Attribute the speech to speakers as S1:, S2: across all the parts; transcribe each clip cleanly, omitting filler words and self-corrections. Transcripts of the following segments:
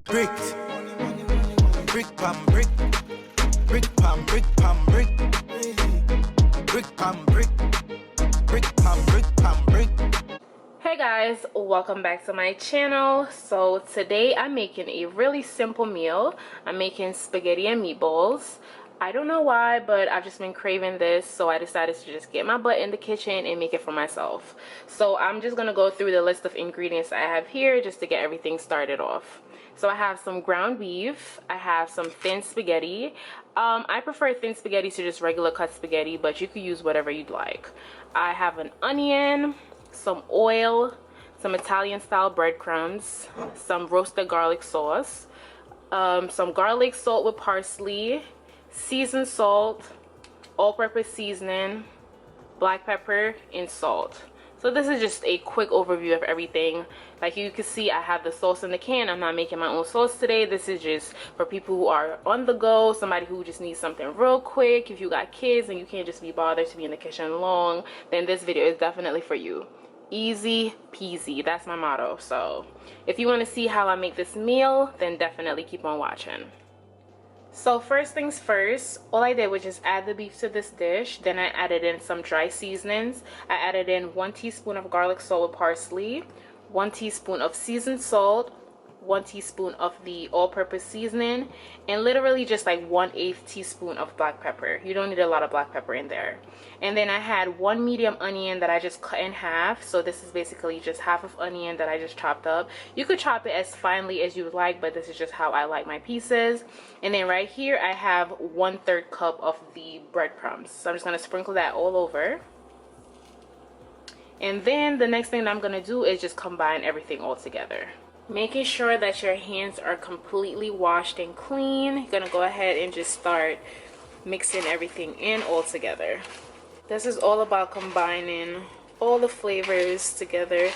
S1: Brick, brick pam brick, brick pam brick pam brick, brick pam brick, brick pam brick pam brick.
S2: Hey guys, welcome back to my channel. So today I'm making a really simple meal. I'm making spaghetti and meatballs. I don't know why, but I've just been craving this, so I decided to just get my butt in the kitchen and make it for myself. So I'm just gonna go through the list of ingredients I have here just to get everything started off. So I have some ground beef, I have some thin spaghetti. I prefer thin spaghetti to just regular cut spaghetti, but you could use whatever you'd like. I have an onion, some oil, some Italian style breadcrumbs, some roasted garlic sauce, some garlic salt with parsley, seasoned salt, all-purpose seasoning, black pepper, and salt. So this is just a quick overview of everything. Like you can see, I have the sauce in the can. I'm not making my own sauce today. This is just for people who are on the go, somebody who just needs something real quick. If you got kids and you can't just be bothered to be in the kitchen long, then this video is definitely for you. Easy peasy, that's my motto. So if you want to see how I make this meal, then definitely keep on watching. So first things first, all I did was just add the beef to this dish. Then I added in some dry seasonings. I added in 1 teaspoon of garlic salt with parsley, 1 teaspoon of seasoned salt, 1 teaspoon of the all-purpose seasoning, and literally just like 1/8 teaspoon of black pepper. You don't need a lot of black pepper in there. And then I had 1 medium onion that I just cut in half. So this is basically just half of onion that I just chopped up. You could chop it as finely as you would like, but this is just how I like my pieces. And then right here I have 1/3 cup of the breadcrumbs. So I'm just gonna sprinkle that all over. And then the next thing that I'm gonna do is just combine everything all together. Making sure that your hands are completely washed and clean. You're gonna go ahead and just start mixing everything in all together. This is all about combining all the flavors together.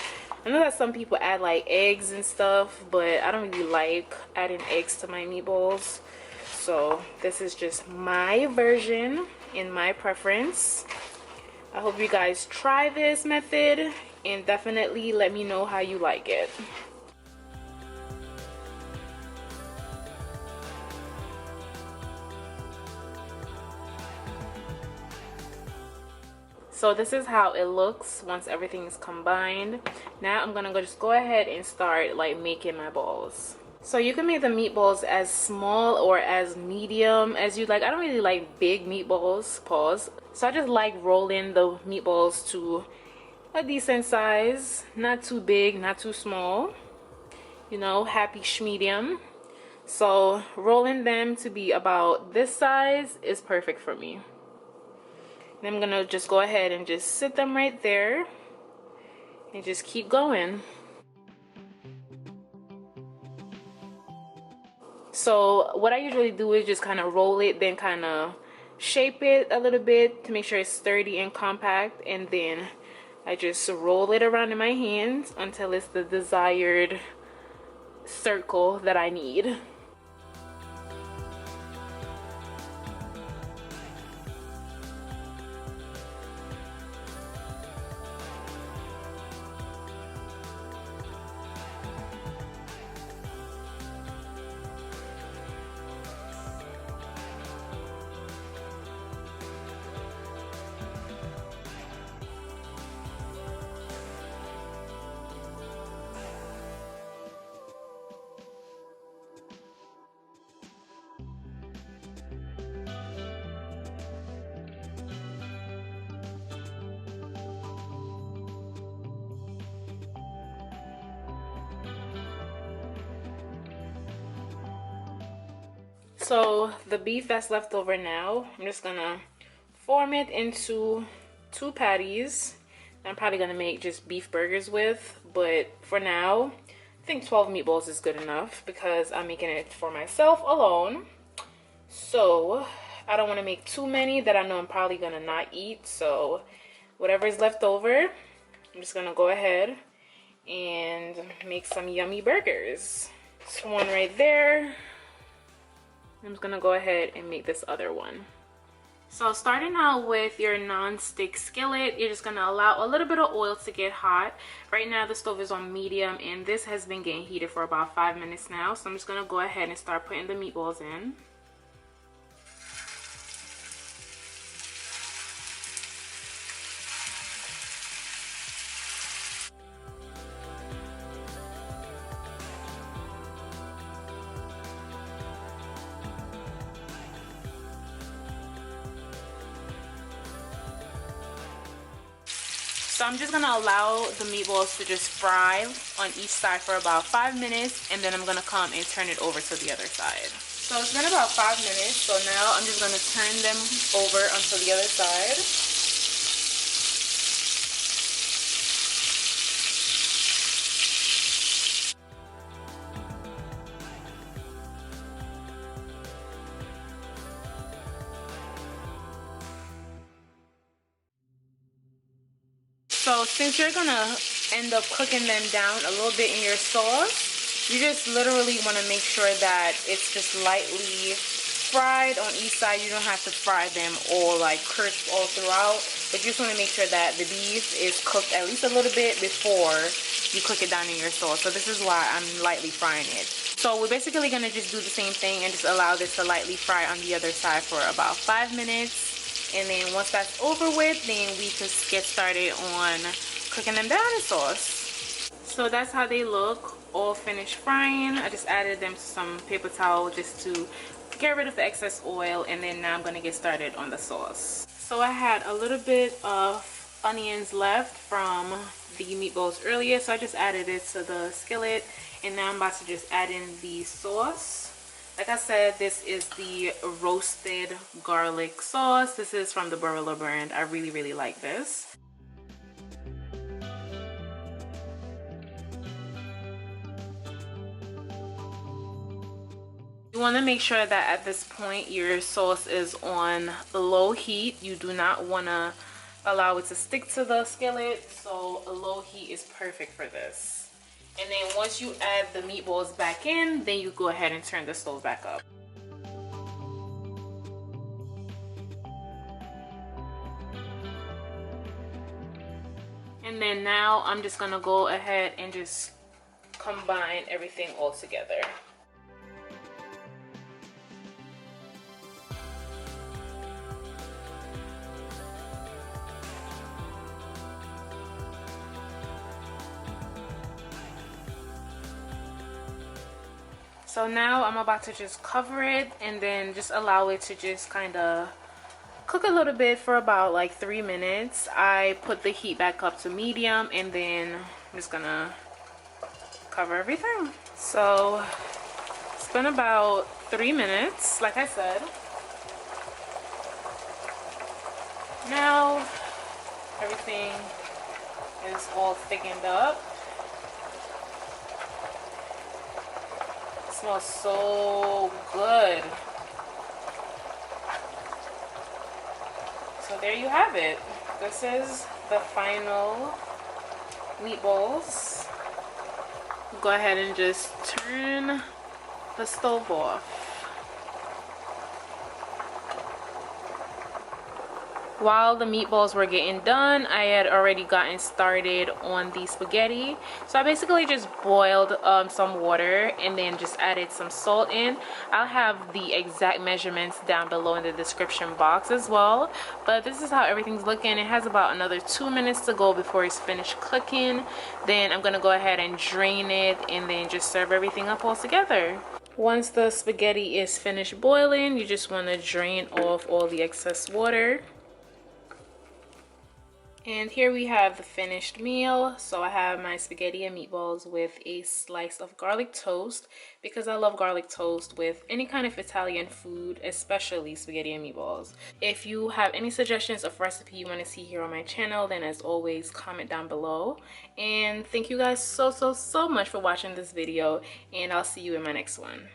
S2: I know that some people add like eggs and stuff, but I don't really like adding eggs to my meatballs. So this is just my version and my preference. I hope you guys try this method and definitely let me know how you like it. So this is how it looks once everything is combined. Now I'm gonna just go ahead and start like making my balls. So you can make the meatballs as small or as medium as you like. I don't really like big meatballs, pause. So I just like rolling the meatballs to a decent size, not too big, not too small, you know, happy-ish medium. So rolling them to be about this size is perfect for me. Then I'm gonna just go ahead and just sit them right there and just keep going. So what I usually do is just kind of roll it, then kind of shape it a little bit to make sure it's sturdy and compact, and then I just roll it around in my hands until it's the desired circle that I need. So the beef that's left over now, I'm just gonna form it into 2 patties. I'm probably gonna make just beef burgers with, but for now, I think 12 meatballs is good enough because I'm making it for myself alone. So I don't want to make too many that I know I'm probably gonna not eat. So whatever is left over, I'm just gonna go ahead and make some yummy burgers. This one right there. I'm just gonna go ahead and make this other one. So starting out with your non-stick skillet, you're just gonna allow a little bit of oil to get hot. Right now the stove is on medium and this has been getting heated for about 5 minutes now. So I'm just gonna go ahead and start putting the meatballs in. So I'm just gonna allow the meatballs to just fry on each side for about 5 minutes, and then I'm gonna come and turn it over to the other side. So it's been about 5 minutes, so now I'm just gonna turn them over onto the other side. So since you're gonna end up cooking them down a little bit in your sauce, you just literally want to make sure that it's just lightly fried on each side. You don't have to fry them all like crisp all throughout, but you just want to make sure that the beef is cooked at least a little bit before you cook it down in your sauce. So this is why I'm lightly frying it. So we're basically gonna just do the same thing and just allow this to lightly fry on the other side for about 5 minutes. And then once that's over with, then we just get started on cooking them down in sauce. So that's how they look, all finished frying. I just added them to some paper towel just to get rid of the excess oil, and then now I'm gonna get started on the sauce. So I had a little bit of onions left from the meatballs earlier, so I just added it to the skillet, and now I'm about to just add in the sauce. Like I said, this is the roasted garlic sauce. This is from the Barilla brand. I really like this. You want to make sure that at this point your sauce is on low heat. You do not want to allow it to stick to the skillet, so a low heat is perfect for this. And then once you add the meatballs back in, then you go ahead and turn the stove back up. And then now I'm just gonna go ahead and just combine everything all together. So now I'm about to just cover it and then just allow it to just kind of cook a little bit for about like 3 minutes. I put the heat back up to medium, and then I'm just gonna cover everything. So it's been about 3 minutes, like I said. Now everything is all thickened up. Smells so good. So there you have it. This is the final meatballs. Go ahead and just turn the stove off. While the meatballs were getting done, I had already gotten started on the spaghetti. So I basically just boiled some water and then just added some salt in. I'll have the exact measurements down below in the description box as well. But this is how everything's looking. It has about another 2 minutes to go before it's finished cooking. Then I'm gonna go ahead and drain it and then just serve everything up all together. Once the spaghetti is finished boiling, you just want to drain off all the excess water. And here we have the finished meal. So I have my spaghetti and meatballs with a slice of garlic toast, because I love garlic toast with any kind of Italian food, especially spaghetti and meatballs. If you have any suggestions of recipe you want to see here on my channel, then as always, comment down below. And thank you guys so much for watching this video, and I'll see you in my next one.